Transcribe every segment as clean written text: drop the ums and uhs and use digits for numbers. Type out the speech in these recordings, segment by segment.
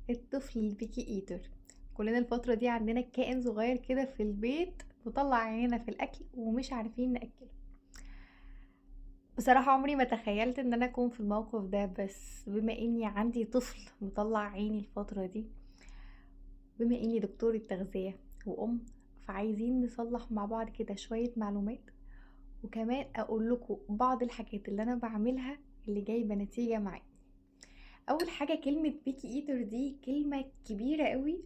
الطفل البيكي ايتر. كلنا الفترة دي عندنا كائن صغير كده في البيت مطلع عينينا في الاكل ومش عارفين ناكله. بصراحة عمري ما تخيلت ان انا اكون في الموقف ده، بس بما اني عندي طفل مطلع عيني الفترة دي، بما اني دكتورة تغذية وام، فعايزين نصلح مع بعض كده شوية معلومات، وكمان اقول لكم بعض الحاجات اللي انا بعملها اللي جايبة نتيجة معايا. اول حاجة، كلمة بيكي ايتر دي كلمة كبيرة قوي،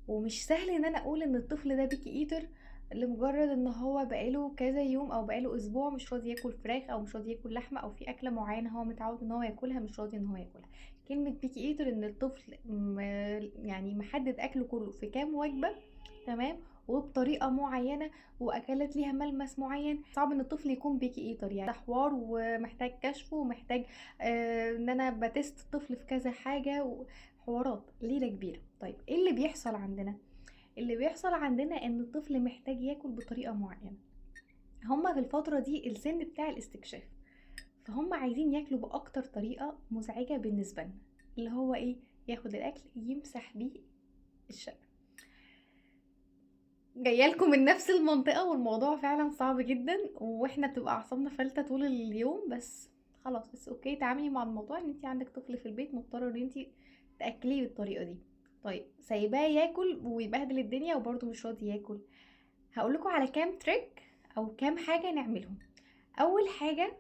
ومش سهل ان انا اقول ان الطفل ده بيكي ايتر لمجرد ان هو بقاله كذا يوم او بقاله اسبوع مش راضي ياكل فراخ او مش راضي ياكل لحمه، او في اكله معينه هو متعود ان هو ياكلها مش راضي ان هو ياكلها. كلمه بيكي ايتر ان الطفل يعني محدد اكله كله في كام وجبه، تمام، وبطريقه معينه، واكلات ليها ملمس معين. صعب ان الطفل يكون بيكي ايتر، يعني ده حوار ومحتاج كشف ومحتاج ان انا بتست الطفل في كذا حاجه، حوارات ليلة كبيرة. طيب ايه اللي بيحصل عندنا؟ اللي بيحصل عندنا ان الطفل محتاج ياكل بطريقة معينة. هما في الفترة دي السن بتاع الاستكشاف، فهم عايزين ياكلوا بأكتر طريقة مزعجة بالنسبة لنا، اللي هو ايه؟ ياخد الاكل يمسح بيه الشقة. جايالكم من نفس المنطقة، والموضوع فعلا صعب جدا، واحنا بتبقى اعصابنا فلتة طول اليوم، بس خلاص، بس اوكي، تعاملي مع الموضوع ان انت عندك طفل في البيت مضطرة ان انت تاكليه بالطريقة دي. طيب سايباه ياكل ويبهدل الدنيا وبرضه مش راضي ياكل. هقول لكم على كام تريك او كام حاجه نعملهم. اول حاجه،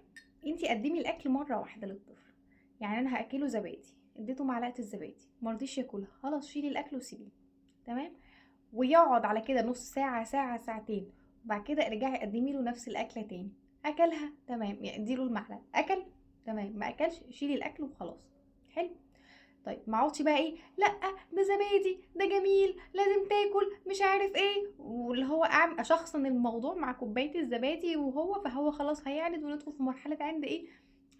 انتي قدمي الاكل مره واحده للطفل. يعني انا هاكله زبادي، اديته معلقه الزبادي مرضيش ياكلها، خلاص شيلي الاكل وسيبيه، تمام، ويقعد على كده نص ساعه، ساعه، ساعتين، وبعد كده ارجعي قدمي له نفس الاكله تاني. اكلها تمام، يعني اديله المعلقه، اكل تمام، ما اكلش شيلي الاكل وخلاص. حلو. طيب ما اقعدش بقى ايه، لا ده زبادي ده جميل لازم تاكل مش عارف ايه، واللي هو اشخصن الموضوع مع كوبايه الزبادي، فهو خلاص هيعند، وندخل في مرحله عند ايه،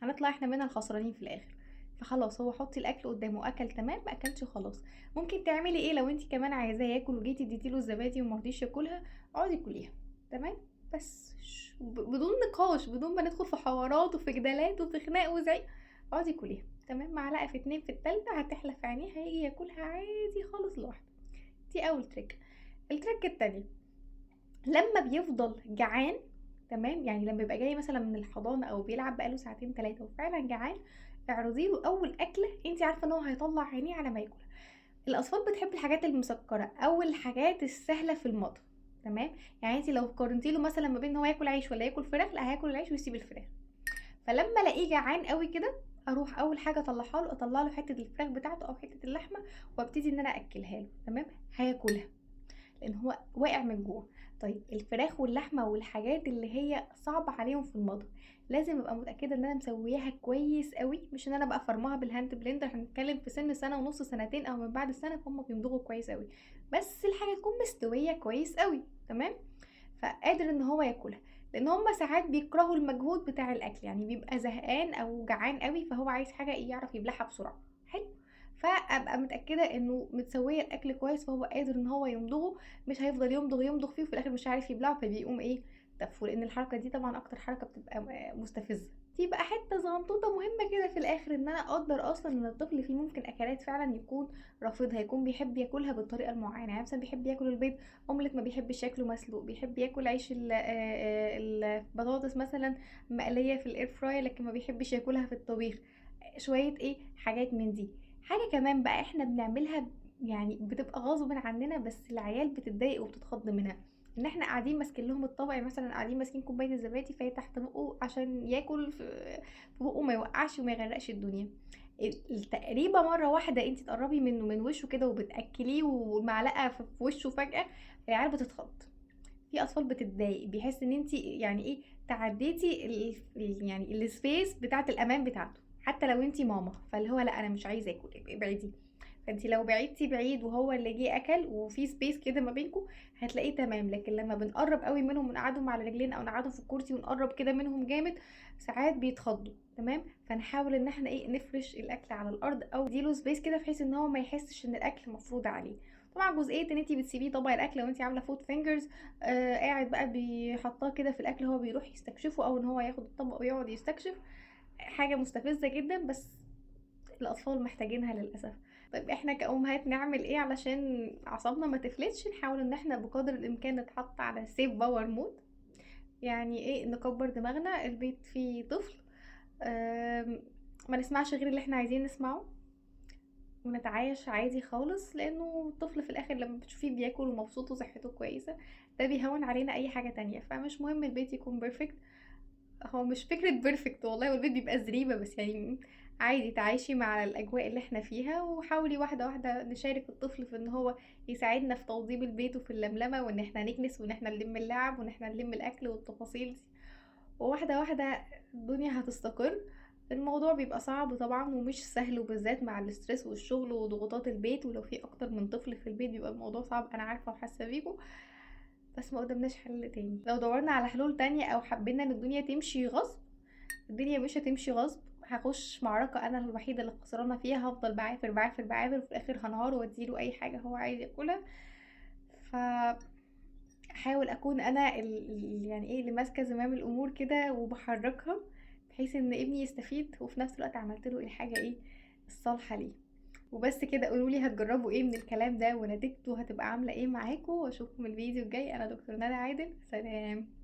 هنطلع احنا منها الخسرانين في الاخر. فخلاص هو حطي الاكل قدامه، اكل تمام، ما اكلش خلاص. ممكن تعملي ايه لو انت كمان عايزاه ياكل وجيتي اديتيله الزبادي ومرضيش ياكلها؟ اقعدي كليها، تمام، بس بدون نقاش، بدون ما ندخل في حوارات وفي جدالات وفي خناق وزعيق. اقعدي كليها، تمام، معلقه في اتنين في التالتة هتحلى في عينيه، هيجي ياكلها عادي خالص لوحده. دي اول تريك. التريك التانية، لما بيفضل جعان، تمام، يعني لما يبقى جاي مثلا من الحضانة او بيلعب بقاله ساعتين تلاتة وفعلا جعان، اعرضي له اول اكلة انت عارفة ان هو هيطلع عينيه على ما ياكلها. الاطفال بتحب الحاجات المسكرة او الحاجات السهلة في المطبخ، تمام. يعني انت لو قارنتي له مثلا ما بين ان هو ياكل عيش ولا ياكل فراخ، لا هياكل العيش ويسيب الفراخ. فلما الاقيه جعان قوي كده، اروح اول حاجه اطلع له حته الفراخ بتاعته او حته اللحمه، وابتدي ان انا اكلها له، تمام، هياكلها لان هو واقع من جوه. طيب الفراخ واللحمه والحاجات اللي هي صعبه عليهم في المطبخ، لازم ابقى متاكده ان انا مسوياها كويس قوي، مش ان انا بقى فرمها بالهاند بلندر. هنتكلم في سن سنه ونص، سنتين، او من بعد السنه، فهم بيمضغوا كويس قوي، بس الحاجه تكون مستويه كويس قوي، تمام، فقادر ان هو ياكلها. لان هما ساعات بيكرهوا المجهود بتاع الاكل، يعني بيبقى زهقان او جعان قوي، فهو عايز حاجه يعرف يبلعها بسرعه. حلو. فابقى متاكده انه متسويه الاكل كويس، فهو قادر ان هو يمضغه، مش هيفضل يمضغ يمضغ فيه وفي الاخر مش عارف يبلعه، فبيقوم ايه، تفه، لان الحركه دي طبعا اكتر حركه بتبقى مستفزه. دي بقى حته صغنطوطه مهمه كده في الاخر، ان انا اقدر اصلا ان الطفل فيه ممكن اكلات فعلا يكون رافضها، يكون بيحب ياكلها بالطريقه المعينه. يعني مثلا بيحب ياكل البيض اومليت، ما بيحبش ياكله مسلوق، بيحب ياكل عيش البطاطس مثلا مقليه في الاير فراي، لكن ما بيحبش ياكلها في الطبيخ. شويه ايه حاجات من دي. حاجه كمان بقى احنا بنعملها، يعني بتبقى غصب عننا، بس العيال بتتضايق وبتتخض منها، ان احنا قاعدين ماسكين لهم الطبق، يعني مثلا قاعدين ماسكين كوبايه الزبادي فهي تحت بقه عشان ياكل في بقه ما يوقعش وما يغرقش الدنيا. التقريبة مرة واحدة انت تقربي منه من وشه كده وبتأكليه والمعلقة في وشه فجأة، العيال بتتخض. في اطفال بتتضايق، بيحس ان انت يعني ايه، تعديتي يعني السبيس بتاعت الامان بتاعته، حتى لو انت ماما، فاللي هو لا انا مش عايزه اكل، ابعدي. فانت لو بعيدتي بعيد وهو اللي جه اكل وفي سبيس كده ما بينكم، هتلاقيه تمام. لكن لما بنقرب قوي منهم ونقعدهم على رجلين او نقعدهم في الكرسي ونقرب كده منهم جامد، ساعات بيتخضوا، تمام. فنحاول ان احنا ايه، نفرش الاكل على الارض او نديله سبيس كده، بحيث ان هو ما يحسش ان الاكل مفروض عليه. طبعا جزئيه ان انت بتسيبيه طبق الاكل لو انت عامله فود فينجرز، قاعد بقى بيحطاه كده في الاكل، هو بيروح يستكشفه، او ان هو ياخد الطبق ويقعد يستكشف، حاجه مستفزه جدا، بس الاطفال محتاجينها للاسف. طيب احنا كأمهات نعمل ايه علشان اعصابنا ما تفلتش؟ نحاول ان احنا بقدر الامكان نتحط على سيف باور مود. يعني ايه؟ نكبر دماغنا، البيت فيه طفل، ما نسمعش غير اللي احنا عايزين نسمعه، ونتعايش عادي خالص، لانه الطفل في الاخر لما بتشوفيه بياكل ومبسوط وصحته كويسة ده بيهون علينا اي حاجة تانية. فمش مهم البيت يكون بيرفكت، هو مش فكرة بيرفكت والله، والبيت بيبقى زريبة، بس يعني عادي تعايشي مع الأجواء اللي احنا فيها، وحاولي واحدة واحدة نشارك الطفل في ان هو يساعدنا في توضيب البيت وفي اللملمة، وان احنا نكنس، وان احنا نلم اللعب، وان احنا نلم الأكل والتفاصيل دي. وواحدة واحدة الدنيا هتستقر. الموضوع بيبقى صعب طبعا ومش سهل، وبالذات مع الاسترس والشغل وضغوطات البيت، ولو في اكتر من طفل في البيت بيبقى الموضوع صعب، انا عارفة وحاسة بيكم. بس ما قدامناش حل تاني. لو دورنا على حلول تانية او حبينا ان الدنيا تمشي غصب، الدنيا مش هتمشي غصب. هخش معركة انا الوحيدة اللي خسرانة فيها، هفضل بعافر بعافر بعافر، وفي الاخر هنهار واديله اي حاجة هو عايز ياكلها. ف احاول اكون انا يعني ايه اللي ماسكة زمام الامور كده وبحركها، بحيث ان ابني يستفيد، وفي نفس الوقت عملت له الحاجة ايه الصالحة ليه. وبس كده، قولولي هتجربوا ايه من الكلام ده، ونتيجته هتبقى عاملة ايه معاكم، واشوفكم الفيديو الجاي. انا دكتور ندى عادل، سلام.